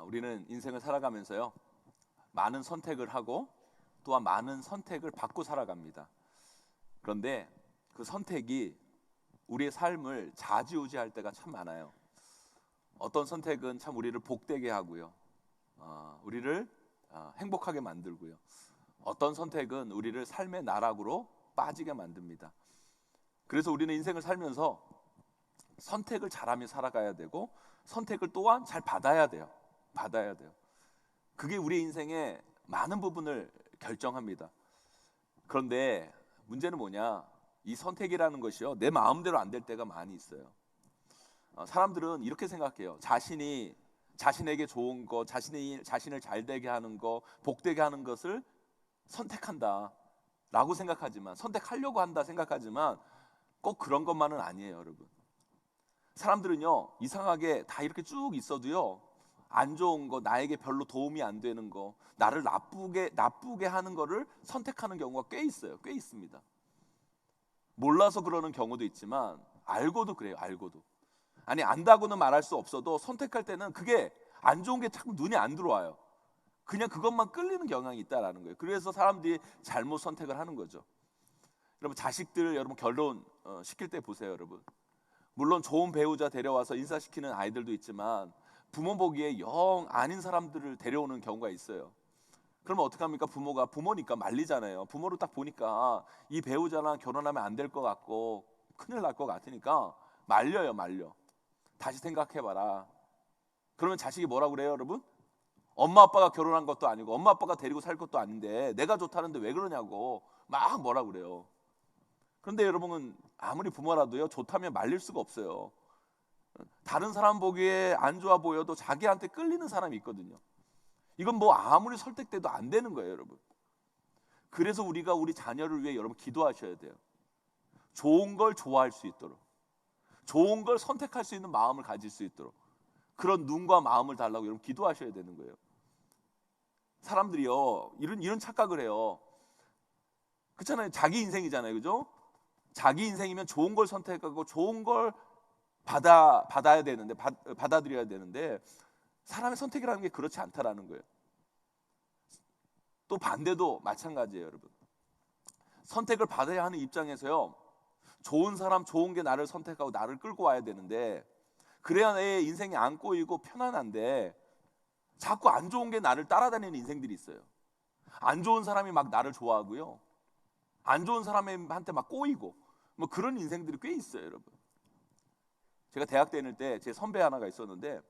우리는 인생을 살아가면서요, 많은 선택을 하고 또한 많은 선택을 받고 살아갑니다. 그런데 그 선택이 우리의 삶을 좌지우지할 때가 참 많아요. 어떤 선택은 참 우리를 복되게 하고요, 우리를 행복하게 만들고요. 어떤 선택은 우리를 삶의 나락으로 빠지게 만듭니다. 그래서 우리는 인생을 살면서 선택을 잘하며 살아가야 되고, 선택을 또한 잘 받아야 돼요. 그게 우리 인생의 많은 부분을 결정합니다. 그런데 문제는 뭐냐, 이 선택이라는 것이요, 내 마음대로 안 될 때가 많이 있어요. 사람들은 이렇게 생각해요. 자신에게 좋은 거, 자신을 잘되게 하는 거, 복되게 하는 것을 선택한다 라고 생각하지만, 선택하려고 한다 생각하지만 꼭 그런 것만은 아니에요, 여러분. 사람들은요, 이상하게 다 이렇게 쭉 있어도요, 안 좋은 거, 나에게 별로 도움이 안 되는 거, 나를 나쁘게 하는 거를 선택하는 경우가 꽤 있어요. 꽤 있습니다. 몰라서 그러는 경우도 있지만 알고도 그래요. 알고도. 아니, 안다고는 말할 수 없어도 선택할 때는 그게 안 좋은 게 자꾸 눈에 안 들어와요. 그냥 그것만 끌리는 경향이 있다라는 거예요. 그래서 사람들이 잘못 선택을 하는 거죠. 여러분, 자식들 여러분 결혼 시킬 때 보세요, 여러분. 물론 좋은 배우자 데려와서 인사시키는 아이들도 있지만 부모 보기에 영 아닌 사람들을 데려오는 경우가 있어요. 그러면 어떡합니까? 부모가 부모니까 말리잖아요. 부모를 딱 보니까 이 배우자랑 결혼하면 안 될 것 같고 큰일 날 것 같으니까 말려. 다시 생각해봐라. 그러면 자식이 뭐라고 그래요, 여러분? 엄마 아빠가 결혼한 것도 아니고 엄마 아빠가 데리고 살 것도 아닌데 내가 좋다는데 왜 그러냐고 막 뭐라 그래요. 그런데 여러분은 아무리 부모라도요, 좋다면 말릴 수가 없어요. 다른 사람 보기에 안 좋아 보여도 자기한테 끌리는 사람이 있거든요. 이건 뭐 아무리 설득돼도 안 되는 거예요, 여러분. 그래서 우리가 우리 자녀를 위해 여러분 기도하셔야 돼요. 좋은 걸 좋아할 수 있도록, 좋은 걸 선택할 수 있는 마음을 가질 수 있도록, 그런 눈과 마음을 달라고 여러분 기도하셔야 되는 거예요. 사람들이요, 이런 착각을 해요. 그렇잖아요. 자기 인생이잖아요, 그죠? 자기 인생이면 좋은 걸 선택하고 좋은 걸 받아야 되는데, 받아들여야 되는데, 사람의 선택이라는 게 그렇지 않다라는 거예요. 또 반대도 마찬가지예요, 여러분. 선택을 받아야 하는 입장에서요, 좋은 사람, 좋은 게 나를 선택하고 나를 끌고 와야 되는데, 그래야 내 인생이 안 꼬이고 편안한데 자꾸 안 좋은 게 나를 따라다니는 인생들이 있어요. 안 좋은 사람이 막 나를 좋아하고요, 안 좋은 사람한테 막 꼬이고 뭐 그런 인생들이 꽤 있어요, 여러분. 제가 대학 다닐 때 제 선배 하나가 있었는데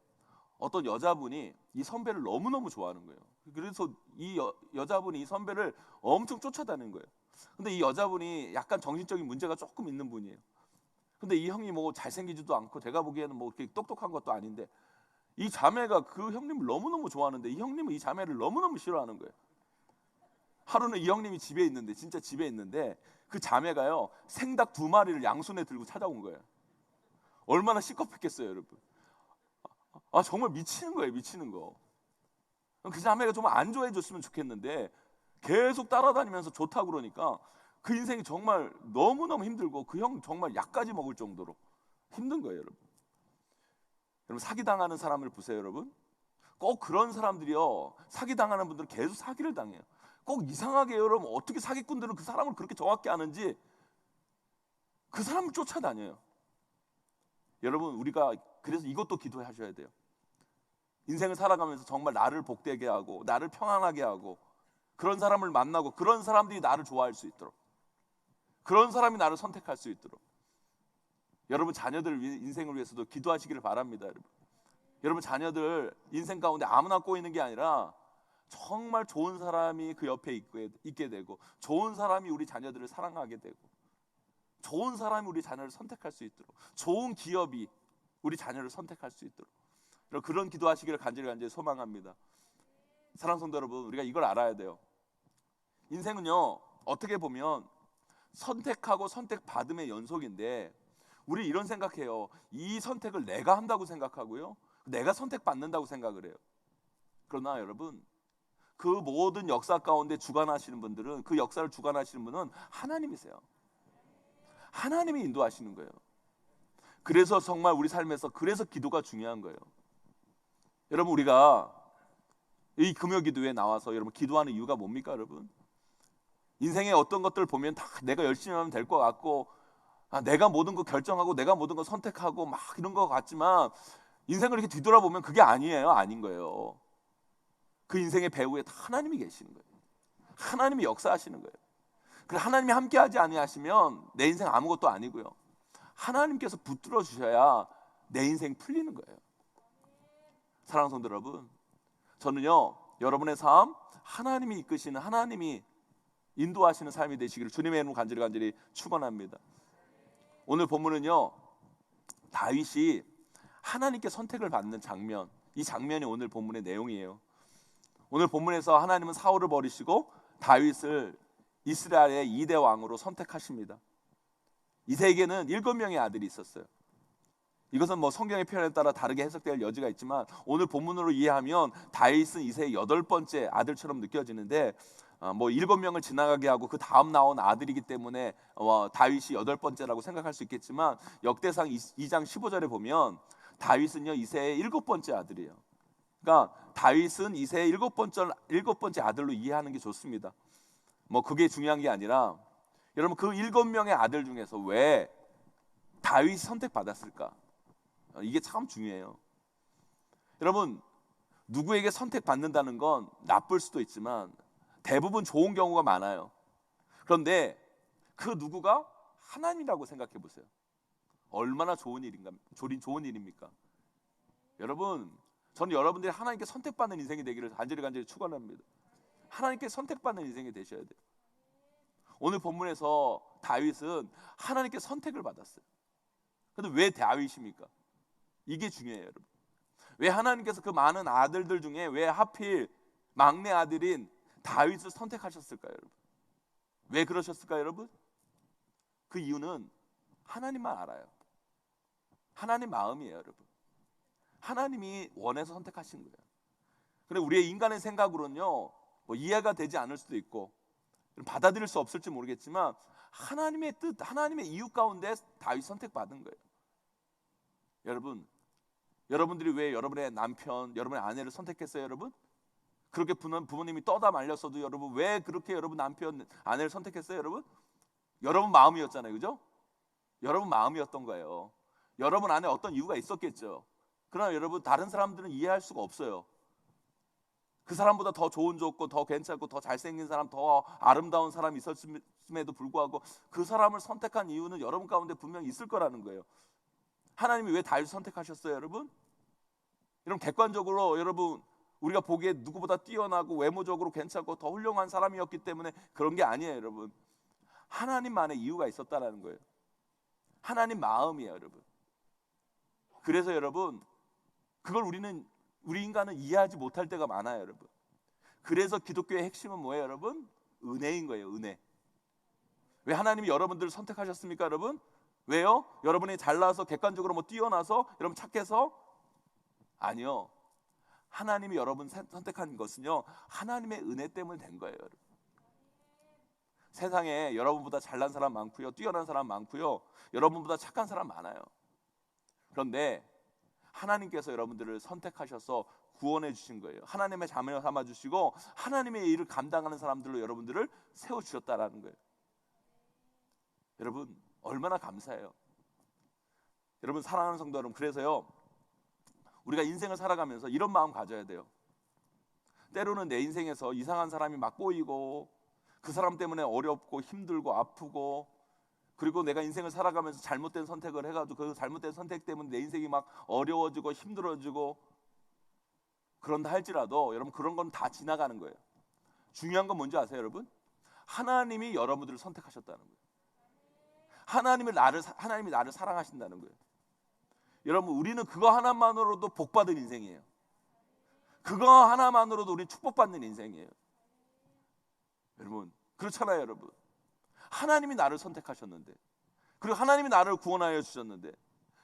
어떤 여자분이 이 선배를 너무너무 좋아하는 거예요. 그래서 이 여자분이 이 선배를 엄청 쫓아다니는 거예요. 근데 이 여자분이 약간 정신적인 문제가 조금 있는 분이에요. 근데 이 형이 뭐 잘생기지도 않고 제가 보기에는 뭐 이렇게 똑똑한 것도 아닌데, 이 자매가 그 형님을 너무너무 좋아하는데 이 형님은 이 자매를 너무너무 싫어하는 거예요. 하루는 이 형님이 집에 있는데, 진짜 집에 있는데, 그 자매가요, 생닭 2마리를 양손에 들고 찾아온 거예요. 얼마나 시겁했겠어요, 여러분. 정말 미치는 거예요, 미치는 거. 그 자매가 좀 안 좋아해 줬으면 좋겠는데 계속 따라다니면서 좋다고 그러니까 그 인생이 정말 너무너무 힘들고, 그 형 정말 약까지 먹을 정도로 힘든 거예요, 여러분. 여러분, 사기당하는 사람을 보세요, 여러분. 꼭 그런 사람들이요, 사기당하는 분들은 계속 사기를 당해요. 꼭 이상하게 여러분, 어떻게 사기꾼들은 그 사람을 그렇게 정확히 아는지 그 사람을 쫓아다녀요. 여러분, 우리가 그래서 이것도 기도하셔야 돼요. 인생을 살아가면서 정말 나를 복되게 하고 나를 평안하게 하고, 그런 사람을 만나고 그런 사람들이 나를 좋아할 수 있도록, 그런 사람이 나를 선택할 수 있도록 여러분 자녀들 인생을 위해서도 기도하시기를 바랍니다. 여러분 자녀들 인생 가운데 아무나 꼬이는 게 아니라 정말 좋은 사람이 그 옆에 있게 되고, 좋은 사람이 우리 자녀들을 사랑하게 되고, 좋은 사람이 우리 자녀를 선택할 수 있도록, 좋은 기업이 우리 자녀를 선택할 수 있도록 그런 기도하시기를 간절히 소망합니다. 사랑하는 성도 여러분, 우리가 이걸 알아야 돼요. 인생은요, 어떻게 보면 선택하고 선택받음의 연속인데, 우리 이런 생각해요. 이 선택을 내가 한다고 생각하고요, 내가 선택받는다고 생각을 해요. 그러나 여러분, 그 모든 역사 가운데 주관하시는 분들은, 그 역사를 주관하시는 분은 하나님이세요. 하나님이 인도하시는 거예요. 그래서 정말 우리 삶에서 그래서 기도가 중요한 거예요. 여러분, 우리가 이 금요기도에 나와서 여러분 기도하는 이유가 뭡니까 여러분? 인생의 어떤 것들을 보면 다 내가 열심히 하면 될 것 같고, 내가 모든 거 결정하고 내가 모든 거 선택하고 막 이런 것 같지만, 인생을 이렇게 뒤돌아보면 그게 아니에요. 아닌 거예요. 그 인생의 배후에 다 하나님이 계시는 거예요. 하나님이 역사하시는 거예요. 그래서 하나님이 함께하지 아니하시면 내 인생 아무것도 아니고요. 하나님께서 붙들어 주셔야 내 인생 풀리는 거예요. 사랑하는 성도 여러분, 저는요 여러분의 삶 하나님이 이끄시는, 하나님이 인도하시는 삶이 되시기를 주님의 이름으로 간절히 축원합니다. 오늘 본문은요 다윗이 하나님께 선택을 받는 장면, 이 장면이 오늘 본문의 내용이에요. 오늘 본문에서 하나님은 사울을 버리시고 다윗을 이스라엘의 2대 왕으로 선택하십니다. 이세에게는 7명의 아들이 있었어요. 이것은 뭐 성경의 표현에 따라 다르게 해석될 여지가 있지만, 오늘 본문으로 이해하면 다윗은 이세의 8번째 아들처럼 느껴지는데, 뭐 7명을 지나가게 하고 그 다음 나온 아들이기 때문에 다윗이 8번째라고 생각할 수 있겠지만, 역대상 2장 15절에 보면 다윗은요 이세의 7번째 아들이에요. 그러니까 다윗은 이세의 7번째 아들로 이해하는 게 좋습니다. 뭐 그게 중요한 게 아니라, 여러분 그 7명의 아들 중에서 왜 다윗이 선택받았을까? 이게 참 중요해요. 여러분, 누구에게 선택받는다는 건 나쁠 수도 있지만 대부분 좋은 경우가 많아요. 그런데 그 누구가 하나님이라고 생각해 보세요. 얼마나 좋은 일입니까? 여러분, 저는 여러분들이 하나님께 선택받는 인생이 되기를 간절히 축원합니다. 하나님께 선택받는 인생이 되셔야 돼요. 오늘 본문에서 다윗은 하나님께 선택을 받았어요. 그런데 왜 다윗입니까? 이게 중요해요, 여러분. 왜 하나님께서 그 많은 아들들 중에 왜 하필 막내 아들인 다윗을 선택하셨을까요, 여러분? 왜 그러셨을까요, 여러분? 그 이유는 하나님만 알아요. 하나님 마음이에요, 여러분. 하나님이 원해서 선택하신 거예요. 그런데 우리의 인간의 생각으로는요, 뭐 이해가 되지 않을 수도 있고 받아들일 수 없을지 모르겠지만, 하나님의 뜻, 하나님의 이유 가운데 다윗 선택받은 거예요. 여러분, 여러분들이 왜 여러분의 남편, 여러분의 아내를 선택했어요, 여러분? 그렇게 부모님이 떠다 말렸어도 여러분 왜 그렇게 여러분 남편, 아내를 선택했어요, 여러분? 여러분 마음이었잖아요, 그죠? 여러분 마음이었던 거예요. 여러분 안에 어떤 이유가 있었겠죠. 그러나 여러분, 다른 사람들은 이해할 수가 없어요. 그 사람보다 더 좋은 조건, 더 괜찮고 더 잘생긴 사람, 더 아름다운 사람이 있었음에도 불구하고 그 사람을 선택한 이유는 여러분 가운데 분명히 있을 거라는 거예요. 하나님이 왜 다윗을 선택하셨어요, 여러분? 여러분, 객관적으로 여러분 우리가 보기에 누구보다 뛰어나고 외모적으로 괜찮고 더 훌륭한 사람이었기 때문에 그런 게 아니에요, 여러분. 하나님만의 이유가 있었다라는 거예요. 하나님 마음이에요, 여러분. 그래서 여러분, 그걸 우리 인간은 이해하지 못할 때가 많아요, 여러분. 그래서 기독교의 핵심은 뭐예요, 여러분? 은혜인 거예요, 은혜. 왜 하나님이 여러분들을 선택하셨습니까, 여러분? 왜요? 여러분이 잘나서 객관적으로 뭐 뛰어나서 여러분 착해서? 아니요. 하나님이 여러분 선택한 것은요, 하나님의 은혜 때문에 된 거예요, 여러분. 세상에 여러분보다 잘난 사람 많고요, 뛰어난 사람 많고요, 여러분보다 착한 사람 많아요. 그런데 하나님께서 여러분들을 선택하셔서 구원해 주신 거예요. 하나님의 자녀 삼아 주시고 하나님의 일을 감당하는 사람들로 여러분들을 세워 주셨다라는 거예요. 여러분, 얼마나 감사해요. 여러분, 사랑하는 성도 여러분, 그래서요 우리가 인생을 살아가면서 이런 마음 가져야 돼요. 때로는 내 인생에서 이상한 사람이 막 보이고, 그 사람 때문에 어렵고 힘들고 아프고, 그리고 내가 인생을 살아가면서 잘못된 선택을 해가지고 그 잘못된 선택 때문에 내 인생이 막 어려워지고 힘들어지고, 그런다 할지라도 여러분, 그런 건 다 지나가는 거예요. 중요한 건 뭔지 아세요, 여러분? 하나님이 여러분들을 선택하셨다는 거예요. 하나님이 나를 사랑하신다는 거예요. 여러분, 우리는 그거 하나만으로도 복받은 인생이에요. 그거 하나만으로도 우리는 축복받는 인생이에요. 여러분, 그렇잖아요, 여러분. 하나님이 나를 선택하셨는데, 그리고 하나님이 나를 구원하여 주셨는데,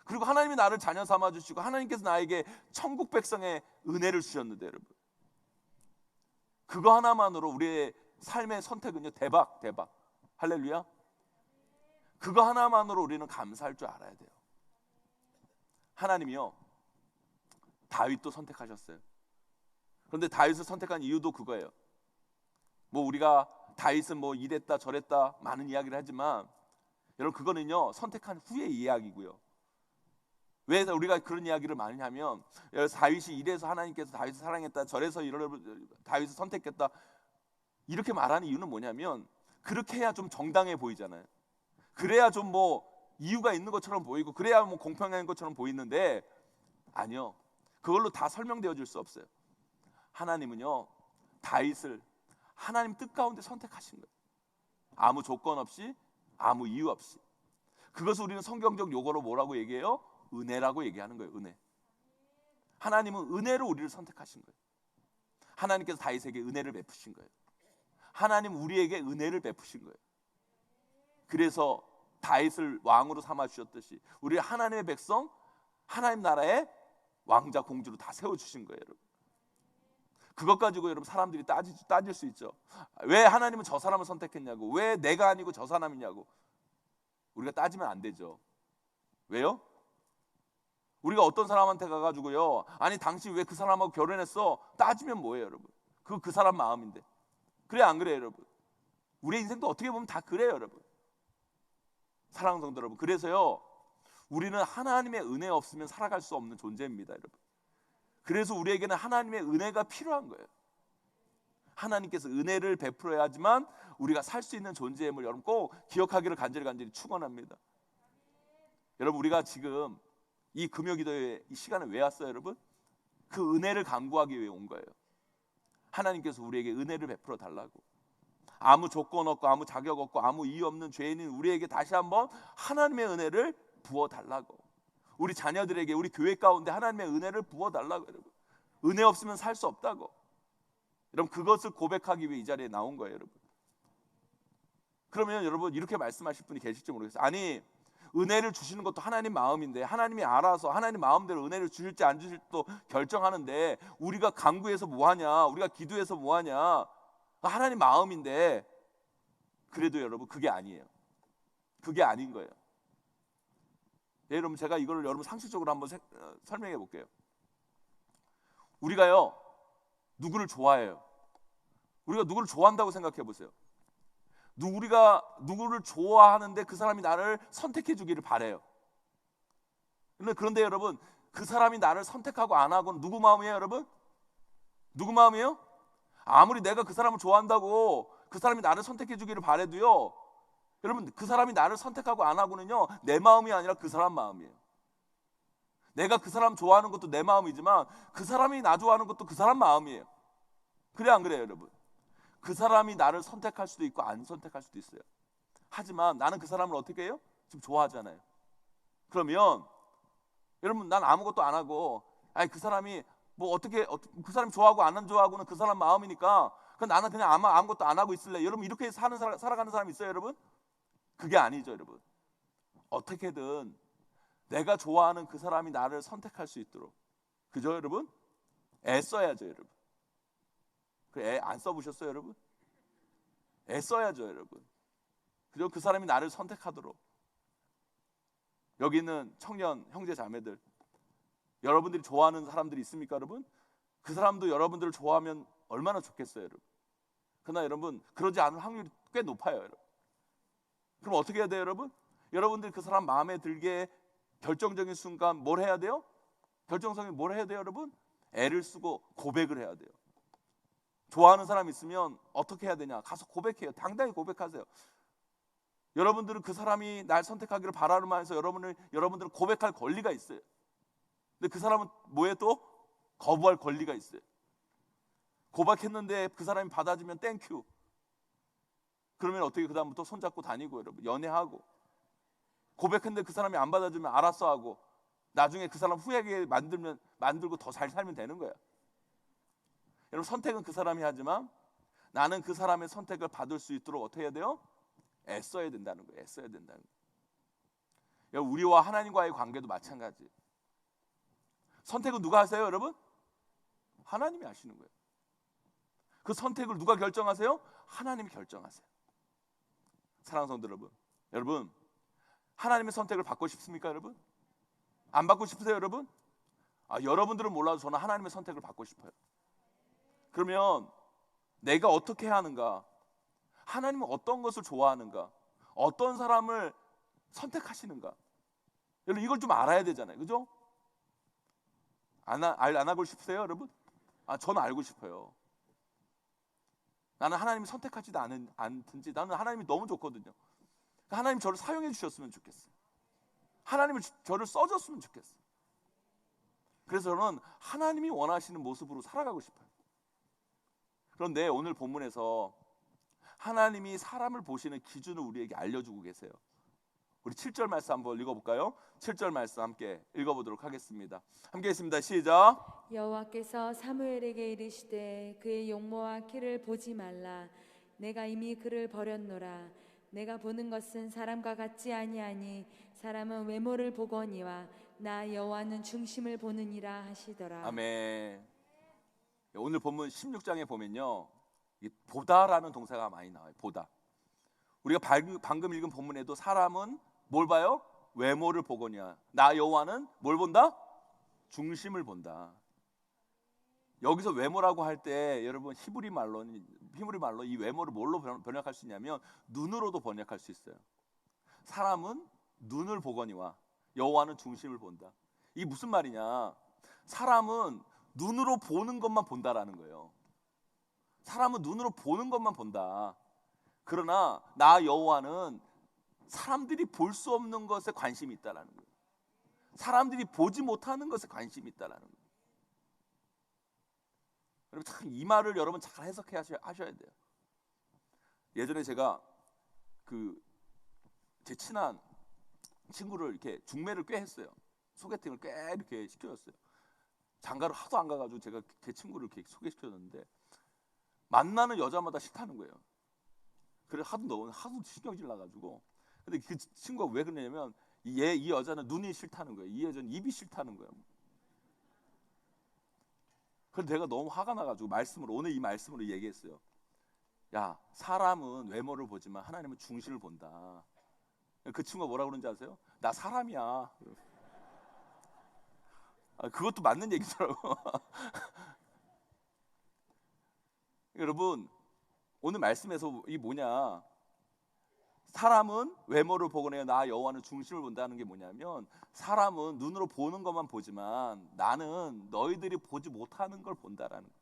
그리고 하나님이 나를 자녀 삼아 주시고 하나님께서 나에게 천국 백성의 은혜를 주셨는데, 여러분, 그거 하나만으로 우리의 삶의 선택은요 대박. 할렐루야. 그거 하나만으로 우리는 감사할 줄 알아야 돼요. 하나님이요 다윗도 선택하셨어요. 그런데 다윗을 선택한 이유도 그거예요. 뭐 우리가 다윗은 뭐 이랬다 저랬다 많은 이야기를 하지만 여러분 그거는요 선택한 후의 이야기고요. 왜 우리가 그런 이야기를 많이 하면 다윗이 이래서 하나님께서 다윗을 사랑했다, 저래서 다윗을 선택했다 이렇게 말하는 이유는 뭐냐면 그렇게 해야 좀 정당해 보이잖아요. 그래야 좀 뭐 이유가 있는 것처럼 보이고 그래야 뭐 공평한 것처럼 보이는데 아니요. 그걸로 다 설명되어질 수 없어요. 하나님은요 다윗을 하나님 뜻 가운데 선택하신 거예요. 아무 조건 없이, 아무 이유 없이. 그것을 우리는 성경적 용어로 뭐라고 얘기해요? 은혜라고 얘기하는 거예요. 은혜. 하나님은 은혜로 우리를 선택하신 거예요. 하나님께서 다윗에게 은혜를 베푸신 거예요. 하나님 우리에게 은혜를 베푸신 거예요. 그래서 다윗을 왕으로 삼아 주셨듯이 우리 하나님의 백성, 하나님 나라의 왕자 공주로 다 세워 주신 거예요, 여러분. 그것 가지고 여러분 사람들이 따질 수 있죠. 왜 하나님은 저 사람을 선택했냐고, 왜 내가 아니고 저 사람이냐고. 우리가 따지면 안 되죠. 왜요? 우리가 어떤 사람한테 가가지고요, 아니 당신 왜 그 사람하고 결혼했어? 따지면 뭐예요, 여러분? 그 사람 마음인데. 그래 안 그래요, 여러분? 우리의 인생도 어떻게 보면 다 그래요, 여러분. 사랑하는 성도 여러분, 그래서요 우리는 하나님의 은혜 없으면 살아갈 수 없는 존재입니다, 여러분. 그래서 우리에게는 하나님의 은혜가 필요한 거예요. 하나님께서 은혜를 베풀어야지만 우리가 살 수 있는 존재임을 여러분 꼭 기억하기를 간절히 축원합니다. 여러분 우리가 지금 이 금요기도의 이 시간에 왜 왔어요, 여러분? 그 은혜를 간구하기 위해 온 거예요. 하나님께서 우리에게 은혜를 베풀어 달라고. 아무 조건 없고 아무 자격 없고 아무 이유 없는 죄인인 우리에게 다시 한번 하나님의 은혜를 부어 달라고. 우리 자녀들에게, 우리 교회 가운데 하나님의 은혜를 부어 달라고. 여러분 은혜 없으면 살 수 없다고. 여러분 그것을 고백하기 위해 이 자리에 나온 거예요, 여러분. 그러면 여러분 이렇게 말씀하실 분이 계실지 모르겠어요. 아니 은혜를 주시는 것도 하나님 마음인데 하나님이 알아서 하나님 마음대로 은혜를 주실지 안 주실지도 결정하는데 우리가 간구해서 뭐하냐, 우리가 기도해서 뭐하냐, 하나님 마음인데. 그래도 여러분 그게 아니에요. 그게 아닌 거예요. 예, 여러분 제가 이걸 여러분 상식적으로 한번 설명해 볼게요. 우리가요 누구를 좋아해요. 우리가 누구를 좋아한다고 생각해 보세요. 우리가 누구를 좋아하는데 그 사람이 나를 선택해 주기를 바래요. 그런데 여러분 그 사람이 나를 선택하고 안 하고는 누구 마음이에요, 여러분? 누구 마음이에요? 아무리 내가 그 사람을 좋아한다고 그 사람이 나를 선택해 주기를 바래도요, 여러분 그 사람이 나를 선택하고 안 하고는요 내 마음이 아니라 그 사람 마음이에요. 내가 그 사람 좋아하는 것도 내 마음이지만 그 사람이 나 좋아하는 것도 그 사람 마음이에요. 그래 안 그래요, 여러분? 그 사람이 나를 선택할 수도 있고 안 선택할 수도 있어요. 하지만 나는 그 사람을 어떻게 해요? 지금 좋아하잖아요. 그러면 여러분 난 아무것도 안 하고 아니 그 사람이 뭐 어떻게 그 사람이 좋아하고 안 좋아하고는 그 사람 마음이니까 나는 그냥 아무것도 안 하고 있을래. 여러분 이렇게 살아가는 사람 있어요, 여러분? 그게 아니죠, 여러분. 어떻게든 내가 좋아하는 그 사람이 나를 선택할 수 있도록, 그죠, 여러분? 애써야죠, 여러분. 애 안 써보셨어요, 여러분? 애써야죠, 여러분. 그죠? 그 사람이 나를 선택하도록. 여기 있는 청년 형제 자매들, 여러분들이 좋아하는 사람들이 있습니까, 여러분? 그 사람도 여러분들을 좋아하면 얼마나 좋겠어요, 여러분. 그러나 여러분 그러지 않을 확률이 꽤 높아요, 여러분. 그럼 어떻게 해야 돼요, 여러분? 여러분들 그 사람 마음에 들게 결정적인 순간 뭘 해야 돼요? 결정성이 뭘 해야 돼요, 여러분? 애를 쓰고 고백을 해야 돼요. 좋아하는 사람 있으면 어떻게 해야 되냐? 가서 고백해요. 당당히 고백하세요. 여러분들은 그 사람이 날 선택하기를 바라는 마음에서 여러분들은 고백할 권리가 있어요. 근데 그 사람은 뭐에 또 거부할 권리가 있어요. 고백했는데 그 사람이 받아주면 땡큐. 그러면 어떻게 그 다음부터 손잡고 다니고 여러분 연애하고, 고백했는데 그 사람이 안 받아주면 알았어 하고 나중에 그 사람 후회하게 만들고 더 잘 살면 되는 거야. 여러분 선택은 그 사람이 하지만 나는 그 사람의 선택을 받을 수 있도록 어떻게 해야 돼요? 애써야 된다는 거예요. 애써야 된다는 거예요. 우리와 하나님과의 관계도 마찬가지. 선택은 누가 하세요, 여러분? 하나님이 하시는 거예요. 그 선택을 누가 결정하세요? 하나님이 결정하세요. 사랑하는 성도 여러분 하나님의 선택을 받고 싶습니까, 여러분? 안 받고 싶으세요, 여러분? 여러분들은 몰라도 저는 하나님의 선택을 받고 싶어요. 그러면 내가 어떻게 해야 하는가? 하나님은 어떤 것을 좋아하는가? 어떤 사람을 선택하시는가? 여러분 이걸 좀 알아야 되잖아요. 그죠? 안 알고 싶으세요 여러분? 저는 알고 싶어요. 나는 하나님이 선택하지도 않든지 나는 하나님이 너무 좋거든요. 하나님 저를 사용해 주셨으면 좋겠어요. 하나님을 저를 써줬으면 좋겠어요. 그래서 저는 하나님이 원하시는 모습으로 살아가고 싶어요. 그런데 오늘 본문에서 하나님이 사람을 보시는 기준을 우리에게 알려주고 계세요. 우리 7절 말씀 한번 읽어볼까요? 7절 말씀 함께 읽어보도록 하겠습니다. 함께 했습니다. 시작. 여호와께서 사무엘에게 이르시되 그의 용모와 키를 보지 말라. 내가 이미 그를 버렸노라. 내가 보는 것은 사람과 같지 아니하니 사람은 외모를 보거니와 나 여호와는 중심을 보느니라 하시더라. 아멘. 오늘 본문 16장에 보면요, 이 보다라는 동사가 많이 나와요. 보다. 우리가 방금 읽은 본문에도 사람은 뭘 봐요? 외모를 보거냐. 나 여호와는 뭘 본다? 중심을 본다. 여기서 외모라고 할 때 여러분 히브리 말로 이 외모를 뭘로 번역할 수 있냐면 눈으로도 번역할 수 있어요. 사람은 눈을 보거니와 여호와는 중심을 본다. 이게 무슨 말이냐? 사람은 눈으로 보는 것만 본다라는 거예요. 사람은 눈으로 보는 것만 본다. 그러나 나 여호와는 사람들이 볼 수 없는 것에 관심이 있다라는 거예요. 사람들이 보지 못하는 것에 관심이 있다라는 거예요. 여러분 참 이 말을 여러분 잘 해석해 하셔야 돼요. 예전에 제가 제 친한 친구를 이렇게 중매를 꽤 했어요. 소개팅을 꽤 이렇게 시켜줬어요. 장가를 하도 안 가가지고 제가 제 친구를 이렇게 소개시켜줬는데 만나는 여자마다 싫다는 거예요. 그래 하도 신경질 나가지고. 근데 그 친구가 왜 그러냐면 이 여자는 눈이 싫다는 거예요. 이 여자는 입이 싫다는 거예요. 그래서 내가 너무 화가 나가지고 오늘 이 말씀으로 얘기했어요. 야, 사람은 외모를 보지만 하나님은 중심을 본다. 그 친구가 뭐라고 그러는지 아세요? 나 사람이야. 그것도 맞는 얘기더라고. 여러분 오늘 말씀에서 이 뭐냐? 사람은 외모를 보거나 나 여호와는 중심을 본다는 게 뭐냐면 사람은 눈으로 보는 것만 보지만 나는 너희들이 보지 못하는 걸 본다라는 거예요.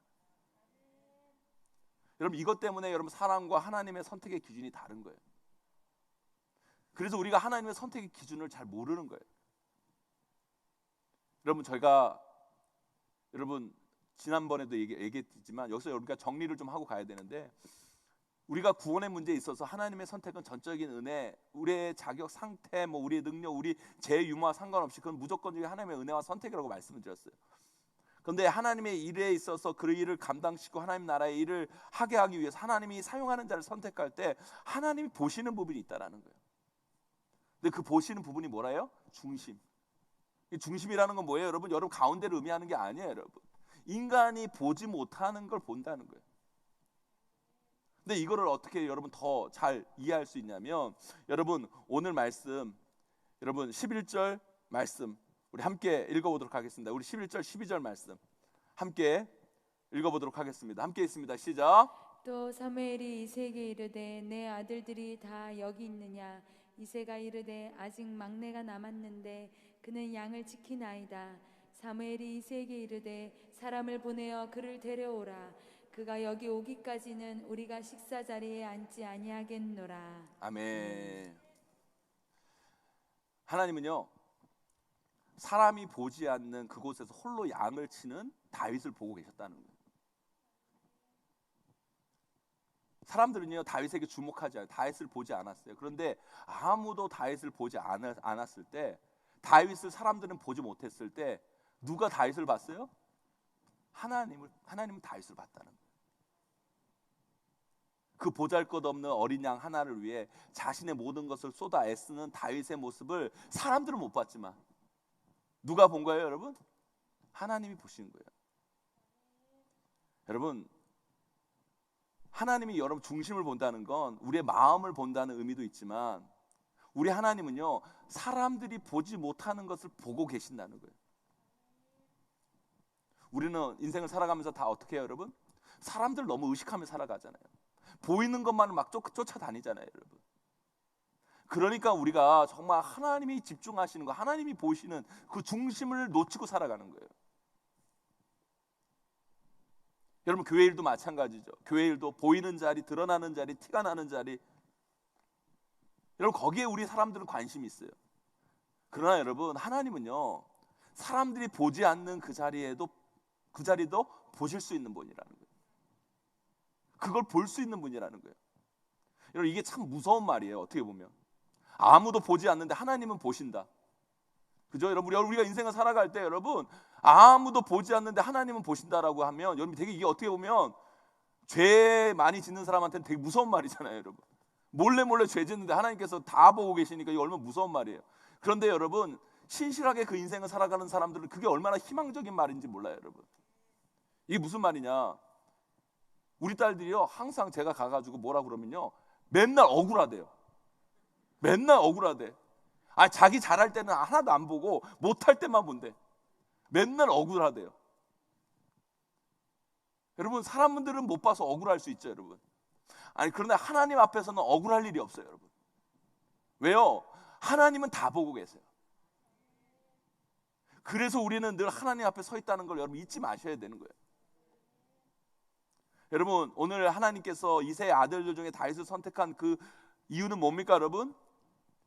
여러분 이것 때문에 여러분 사람과 하나님의 선택의 기준이 다른 거예요. 그래서 우리가 하나님의 선택의 기준을 잘 모르는 거예요. 여러분 지난번에도 얘기했지만 여기서 우리가 정리를 좀 하고 가야 되는데 우리가 구원의 문제에 있어서 하나님의 선택은 전적인 은혜, 우리의 자격, 상태, 우리의 능력, 우리 제 유무와 상관없이 그건 무조건적인 하나님의 은혜와 선택이라고 말씀을 드렸어요. 그런데 하나님의 일에 있어서 그 일을 감당시키고 하나님 나라의 일을 하게 하기 위해서 하나님이 사용하는 자를 선택할 때 하나님이 보시는 부분이 있다라는 거예요. 근데 그 보시는 부분이 뭐라요? 중심. 이 중심이라는 건 뭐예요, 여러분? 여러분 가운데를 의미하는 게 아니에요, 여러분. 인간이 보지 못하는 걸 본다는 거예요. 근데 이거를 어떻게 여러분 더 잘 이해할 수 있냐면 여러분 오늘 말씀 여러분 11절 말씀 우리 함께 읽어보도록 하겠습니다. 우리 11절 12절 말씀 함께 읽어보도록 하겠습니다. 함께 있습니다. 시작. 또 사무엘이 이새에게 이르되 내 아들들이 다 여기 있느냐. 이새가 이르되 아직 막내가 남았는데 그는 양을 지키나이다. 사무엘이 이새에게 이르되 사람을 보내어 그를 데려오라. 그가 여기 오기까지는 우리가 식사 자리에 앉지 아니하겠노라. 아멘. 하나님은요 사람이 보지 않는 그곳에서 홀로 양을 치는 다윗을 보고 계셨다는 거예요. 사람들은요 다윗에게 주목하지 않아요. 다윗을 보지 않았어요. 그런데 아무도 다윗을 보지 않았을 때, 다윗을 사람들은 보지 못했을 때 누가 다윗을 봤어요? 하나님은 다윗을 봤다는 거예요. 그 보잘것없는 어린 양 하나를 위해 자신의 모든 것을 쏟아 애쓰는 다윗의 모습을 사람들은 못 봤지만 누가 본 거예요, 여러분? 하나님이 보신 거예요. 여러분, 하나님이 여러분 중심을 본다는 건 우리의 마음을 본다는 의미도 있지만 우리 하나님은요 사람들이 보지 못하는 것을 보고 계신다는 거예요. 우리는 인생을 살아가면서 다 어떻게 해요, 여러분? 사람들 너무 의식하며 살아가잖아요. 보이는 것만을 막 쫓아다니잖아요, 여러분. 그러니까 우리가 정말 하나님이 집중하시는 거, 하나님이 보시는 그 중심을 놓치고 살아가는 거예요. 여러분, 교회 일도 마찬가지죠. 교회 일도 보이는 자리, 드러나는 자리, 티가 나는 자리, 여러분 거기에 우리 사람들은 관심이 있어요. 그러나 여러분, 하나님은요, 사람들이 보지 않는 그 자리도 보실 수 있는 분이라는 거예요. 그걸 볼 수 있는 분이라는 거예요. 여러분, 이게 참 무서운 말이에요. 어떻게 보면 아무도 보지 않는데 하나님은 보신다. 그죠? 여러분, 우리가 인생을 살아갈 때 여러분, 아무도 보지 않는데 하나님은 보신다라고 하면 여러분 되게 이게 어떻게 보면 죄 많이 짓는 사람한테는 되게 무서운 말이잖아요, 여러분. 몰래 죄 짓는데 하나님께서 다 보고 계시니까 이거 얼마나 무서운 말이에요. 그런데 여러분, 신실하게 그 인생을 살아가는 사람들은 그게 얼마나 희망적인 말인지 몰라요, 여러분. 이게 무슨 말이냐? 우리 딸들이요, 항상 제가 가가지고 뭐라 그러면요, 맨날 억울하대요. 맨날 억울하대. 자기 잘할 때는 하나도 안 보고 못할 때만 본대. 맨날 억울하대요. 여러분, 사람들은 못 봐서 억울할 수 있죠, 여러분. 그런데 하나님 앞에서는 억울할 일이 없어요, 여러분. 왜요? 하나님은 다 보고 계세요. 그래서 우리는 늘 하나님 앞에 서 있다는 걸 여러분 잊지 마셔야 되는 거예요. 여러분, 오늘 하나님께서 이새의 아들들 중에 다윗을 선택한 그 이유는 뭡니까, 여러분?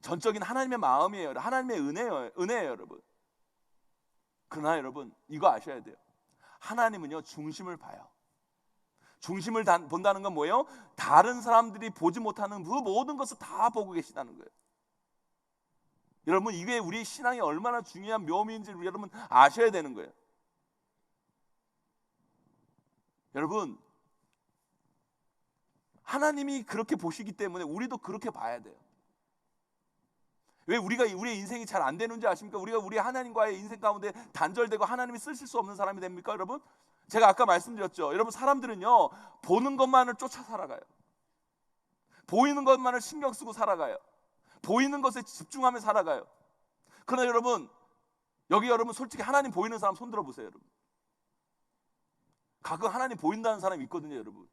전적인 하나님의 마음이에요. 하나님의 은혜예요, 여러분. 그러나 여러분, 이거 아셔야 돼요. 하나님은요, 중심을 봐요. 중심을 본다는 건 뭐예요? 다른 사람들이 보지 못하는 그 모든 것을 다 보고 계시다는 거예요. 여러분, 이게 우리 신앙이 얼마나 중요한 묘미인지를 여러분 아셔야 되는 거예요. 여러분, 하나님이 그렇게 보시기 때문에 우리도 그렇게 봐야 돼요. 왜 우리의 인생이 잘 안 되는지 아십니까? 우리가 우리 하나님과의 인생 가운데 단절되고 하나님이 쓰실 수 없는 사람이 됩니까, 여러분? 제가 아까 말씀드렸죠. 여러분, 사람들은요, 보는 것만을 쫓아 살아가요. 보이는 것만을 신경 쓰고 살아가요. 보이는 것에 집중하며 살아가요. 그러나 여러분, 여기 여러분 솔직히 하나님 보이는 사람 손 들어보세요, 여러분. 가끔 하나님 보인다는 사람이 있거든요, 여러분.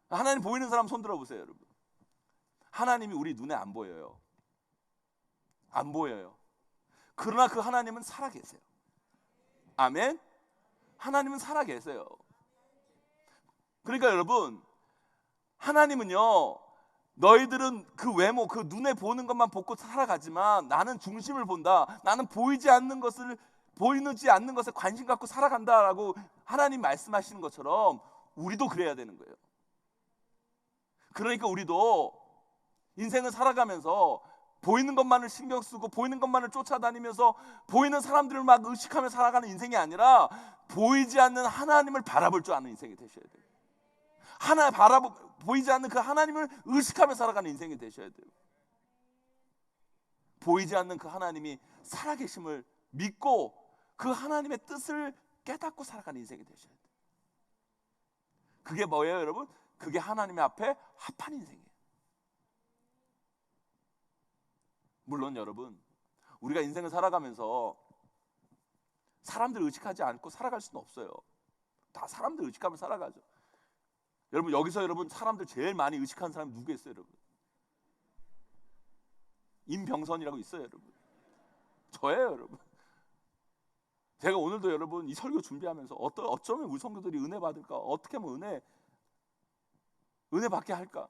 하나님 보이는 사람 손 들어보세요, 여러분. 하나님이 우리 눈에 안 보여요. 안 보여요. 그러나 그 하나님은 살아계세요. 아멘. 하나님은 살아계세요. 그러니까 여러분, 하나님은요, 너희들은 그 외모, 그 눈에 보는 것만 보고 살아가지만 나는 중심을 본다. 나는 보이지 않는 것에 관심 갖고 살아간다라고 하나님 말씀하시는 것처럼 우리도 그래야 되는 거예요. 그러니까 우리도 인생을 살아가면서 보이는 것만을 신경 쓰고 보이는 것만을 쫓아다니면서 보이는 사람들을 막 의식하며 살아가는 인생이 아니라 보이지 않는 하나님을 바라볼 줄 아는 인생이 되셔야 돼요. 보이지 않는 그 하나님을 의식하며 살아가는 인생이 되셔야 돼요. 보이지 않는 그 하나님이 살아계심을 믿고 그 하나님의 뜻을 깨닫고 살아가는 인생이 되셔야 돼요. 그게 뭐예요, 여러분? 그게 하나님 앞에 합한 인생이에요. 물론 여러분, 우리가 인생을 살아가면서 사람들 의식하지 않고 살아갈 수는 없어요. 다 사람들 의식하며 살아가죠. 여러분, 여기서 여러분 사람들 제일 많이 의식하는 사람이 누구겠어요, 여러분? 임병선이라고 있어요, 여러분. 저예요, 여러분. 제가 오늘도 여러분 이 설교 준비하면서 어쩌면 우리 성도들이 은혜 받을까, 어떻게 하면 은혜 받게 할까,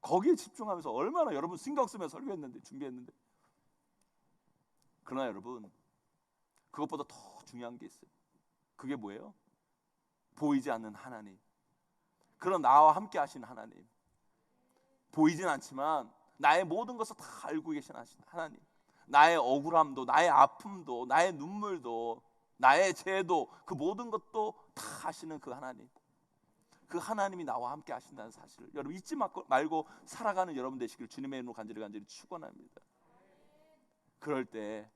거기에 집중하면서 얼마나 여러분 신경 쓰며 설교했는데, 준비했는데. 그러나 여러분, 그것보다 더 중요한 게 있어요. 그게 뭐예요? 보이지 않는 하나님, 그런 나와 함께 하신 하나님, 보이진 않지만 나의 모든 것을 다 알고 계신 하나님, 나의 억울함도, 나의 아픔도, 나의 눈물도, 나의 죄도, 그 모든 것도 다 아시는 그 하나님, 그 하나님이 나와 함께 하신다는 사실을 여러분 잊지 말고 살아가는 여러분 되시길 주님의 이름으로 간절히 축원합니다. 그럴 때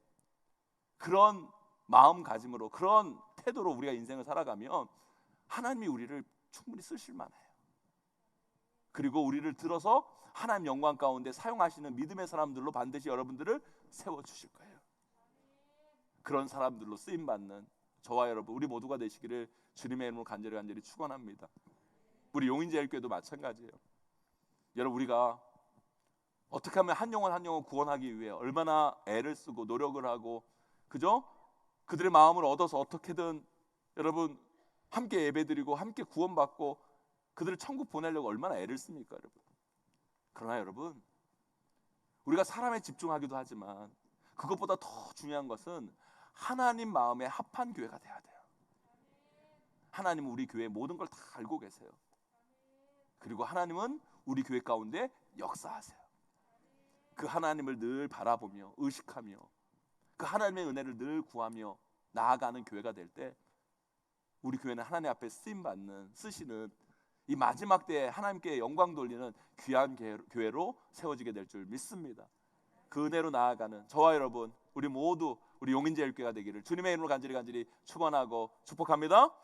그런 마음가짐으로, 그런 태도로 우리가 인생을 살아가면 하나님이 우리를 충분히 쓰실 만해요. 그리고 우리를 들어서 하나님 영광 가운데 사용하시는 믿음의 사람들로 반드시 여러분들을 세워주실 거예요. 그런 사람들로 쓰임받는 저와 여러분, 우리 모두가 되시기를 주님의 이름으로 간절히 축원합니다. 우리 용인제일교회도 마찬가지예요. 여러분, 우리가 어떻게 하면 한 영혼 구원하기 위해 얼마나 애를 쓰고 노력을 하고, 그죠? 그들의 마음을 얻어서 어떻게든 여러분 함께 예배드리고 함께 구원받고 그들을 천국 보내려고 얼마나 애를 씁니까, 여러분? 그러나 여러분, 우리가 사람에 집중하기도 하지만 그것보다 더 중요한 것은 하나님 마음에 합한 교회가 돼야 돼요. 하나님은 우리 교회의 모든 걸 다 알고 계세요. 그리고 하나님은 우리 교회 가운데 역사하세요. 그 하나님을 늘 바라보며 의식하며 그 하나님의 은혜를 늘 구하며 나아가는 교회가 될 때 우리 교회는 하나님 앞에 쓰시는 이 마지막 때에 하나님께 영광 돌리는 귀한 교회로 세워지게 될 줄 믿습니다. 그 은혜로 나아가는 저와 여러분, 우리 모두 우리 용인제일교회가 되기를 주님의 이름으로 간절히 축원하고 축복합니다.